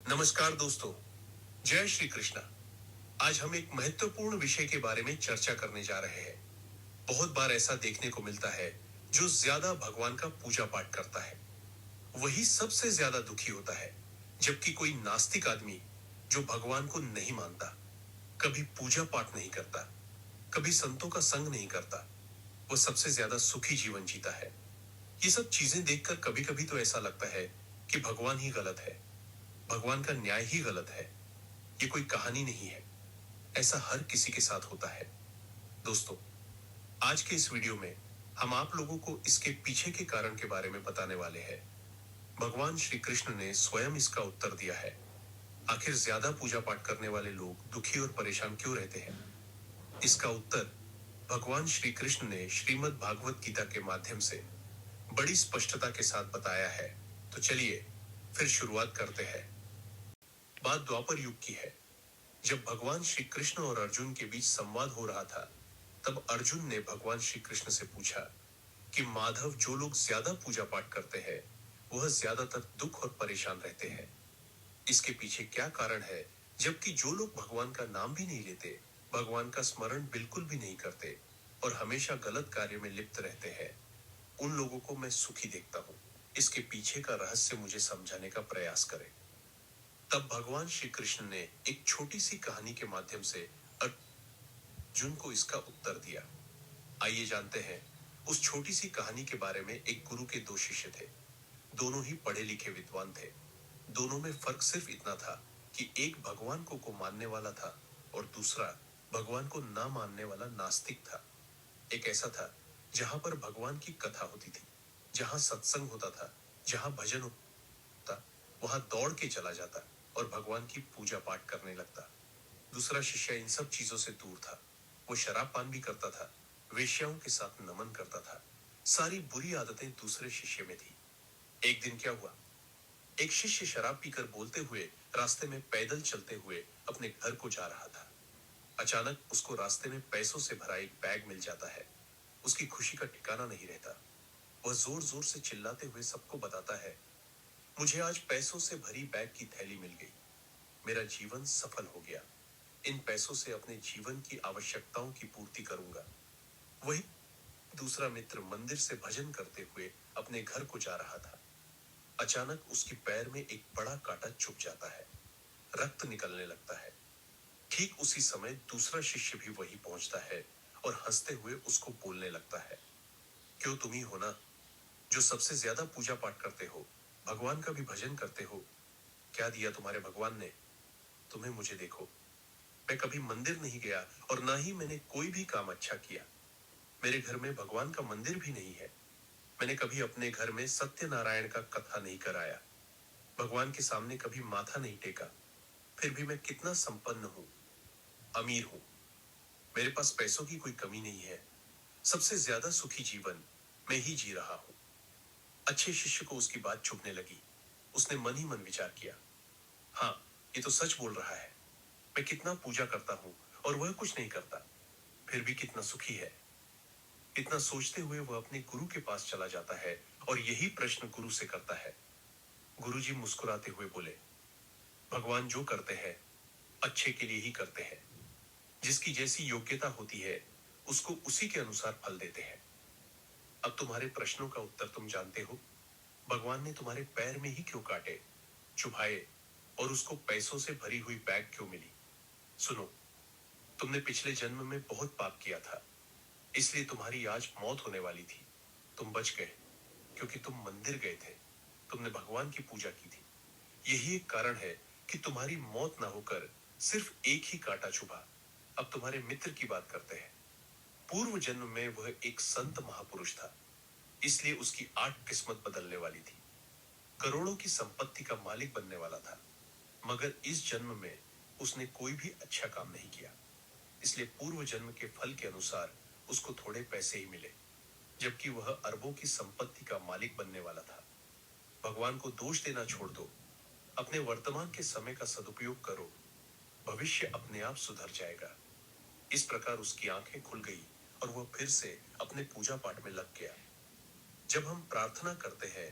नमस्कार दोस्तों, जय श्री कृष्णा। आज हम एक महत्वपूर्ण विषय के बारे में चर्चा करने जा रहे हैं। बहुत बार ऐसा देखने को मिलता है, जो ज्यादा भगवान का पूजा पाठ करता है वही सबसे ज्यादा दुखी होता है, जबकि कोई नास्तिक आदमी जो भगवान को नहीं मानता, कभी पूजा पाठ नहीं करता, कभी संतों का संग नहीं करता, वो सबसे ज्यादा सुखी जीवन जीता है। ये सब चीजें देखकर कभी कभी तो ऐसा लगता है कि भगवान ही गलत है, भगवान का न्याय ही गलत है। ये कोई कहानी नहीं है, ऐसा हर किसी के साथ होता है। दोस्तों, आज के इस वीडियो में हम आप लोगों को इसके पीछे के कारण के बारे में बताने वाले हैं। भगवान श्री कृष्ण ने स्वयं इसका उत्तर दिया है। आखिर ज्यादा पूजा पाठ करने वाले लोग दुखी और परेशान क्यों रहते हैं? इसका उत्तर भगवान श्री कृष्ण ने श्रीमद् भागवत गीता के माध्यम से बड़ी स्पष्टता के साथ बताया है। तो चलिए फिर शुरुआत करते हैं। बात द्वापर युग की है, जब भगवान श्री कृष्ण और अर्जुन के बीच संवाद हो रहा था। तब अर्जुन ने भगवान श्री कृष्ण से पूछा कि माधव, जो लोग ज्यादा पूजा पाठ करते हैं वह ज्यादातर दुख और परेशान रहते हैं। इसके पीछे क्या कारण है, जबकि जो लोग भगवान का नाम भी नहीं लेते, भगवान का स्मरण बिल्कुल भी नहीं करते और हमेशा गलत कार्य में लिप्त रहते हैं, उन लोगों को मैं सुखी देखता हूँ। इसके पीछे का रहस्य मुझे समझाने का प्रयास करें। तब भगवान श्री कृष्ण ने एक छोटी सी कहानी के माध्यम से अर्जुन को इसका उत्तर दिया। आइए जानते हैं उस छोटी सी कहानी के बारे में। एक गुरु के दो शिष्य थे, दोनों ही पढ़े लिखे विद्वान थे। दोनों में फर्क सिर्फ इतना था कि एक भगवान को मानने वाला था और दूसरा भगवान को ना मानने वाला नास्तिक था। एक ऐसा था जहां पर भगवान की कथा होती थी, जहां सत्संग होता था, जहां भजन होता, वहां दौड़ के चला जाता और भगवान की पूजा पाठ करने लगता। दूसरा शिष्य इन सब चीजों से दूर था। वो शराब पान भी करता था, वेश्याओं के साथ नमन करता था। सारी बुरी आदतें दूसरे शिष्य में थी। एक दिन क्या हुआ, एक शिष्य शराब पीकर बोलते हुए रास्ते में पैदल चलते हुए अपने घर को जा रहा था। अचानक उसको रास्ते में पैसों से भरा एक बैग मिल जाता है। उसकी खुशी का ठिकाना नहीं रहता। वह जोर जोर से चिल्लाते हुए सबको बताता है, मुझे आज पैसों से भरी बैग की थैली मिल गई, मेरा जीवन सफल हो गया। इन पैसों से अपने जीवन की आवश्यकताओं की पूर्ति करूंगा। वही दूसरा मित्र मंदिर से भजन करते हुए अपने घर को जा रहा था। अचानक उसके पैर में एक बड़ा कांटा चुभ जाता है, रक्त निकलने लगता है। ठीक उसी समय दूसरा शिष्य भी वहीं पहुंचता है और हंसते हुए उसको बोलने लगता है, क्यों, तुम ही हो ना जो सबसे ज्यादा पूजा पाठ करते हो, भगवान का भी भजन करते हो। क्या दिया तुम्हारे भगवान ने तुम्हें? मुझे देखो, मैं कभी मंदिर नहीं गया और ना ही मैंने कोई भी काम अच्छा किया। मेरे घर में भगवान का मंदिर भी नहीं है। मैंने कभी अपने घर में सत्यनारायण का कथा नहीं कराया, भगवान के सामने कभी माथा नहीं टेका। फिर भी मैं कितना संपन्न हूँ, अमीर हूँ। मेरे पास पैसों की कोई कमी नहीं है। सबसे ज्यादा सुखी जीवन मैं ही जी रहा हूँ। अच्छे शिष्य को उसकी बात चुभने लगी। उसने मन ही मन विचार किया, हाँ, ये तो सच बोल रहा है। मैं कितना पूजा करता हूँ और वह कुछ नहीं करता, फिर भी कितना सुखी है। इतना सोचते हुए वह अपने गुरु के पास चला जाता है और यही प्रश्न गुरु से करता है। गुरुजी मुस्कुराते हुए बोले, भगवान जो करते हैं अच्छे के लिए ही करते हैं। जिसकी जैसी योग्यता होती है उसको उसी के अनुसार फल देते हैं। अब तुम्हारे प्रश्नों का उत्तर तुम जानते हो। भगवान ने तुम्हारे पैर में ही क्यों काटे, चुभाए और उसको पैसों से भरी हुई बैग क्यों मिली? सुनो, तुमने पिछले जन्म में बहुत पाप किया था, इसलिए तुम्हारी आज मौत होने वाली थी। तुम बच गए क्योंकि तुम मंदिर गए थे, तुमने भगवान की पूजा की थी। यही एक कारण है कि तुम्हारी मौत ना होकर सिर्फ एक ही कांटा चुभा। अब तुम्हारे मित्र की बात करते हैं। पूर्व जन्म में वह एक संत महापुरुष था, इसलिए उसकी 8 किस्मत बदलने वाली थी। करोड़ों की संपत्ति का मालिक बनने वाला था, मगर इस जन्म में उसने कोई भी अच्छा काम नहीं किया, इसलिए पूर्व जन्म के फल के अनुसार उसको थोड़े पैसे ही मिले, जबकि वह अरबों की संपत्ति का मालिक बनने वाला था। भगवान को दोष देना छोड़ दो, अपने वर्तमान के समय का सदुपयोग करो, भविष्य अपने आप सुधर जाएगा। इस प्रकार उसकी आंखें खुल गई और वह फिर से अपने पूजा पाठ में लग गया। जब हम प्रार्थना करते हैं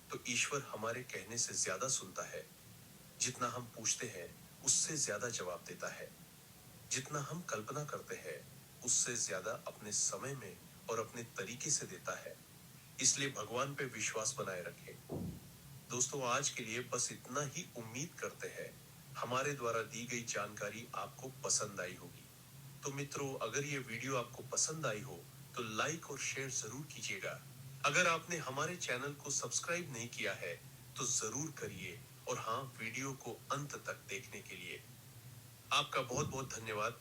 तो ईश्वर हमारे कहने से ज्यादा सुनता है। जितना हम पूछते हैं उससे ज्यादा जवाब देता है। जितना हम कल्पना करते हैं उससे ज्यादा अपने समय में और अपने तरीके से देता है। इसलिए भगवान पे विश्वास बनाए रखें। दोस्तों, आज के लिए बस इतना ही। उम्मीद करते हैं हमारे द्वारा दी गई जानकारी आपको पसंद आई होगी। तो मित्रों, अगर ये वीडियो आपको पसंद आई हो तो लाइक और शेयर जरूर कीजिएगा। अगर आपने हमारे चैनल को सब्सक्राइब नहीं किया है तो जरूर करिए, और हाँ, वीडियो को अंत तक देखने के लिए आपका बहुत बहुत धन्यवाद।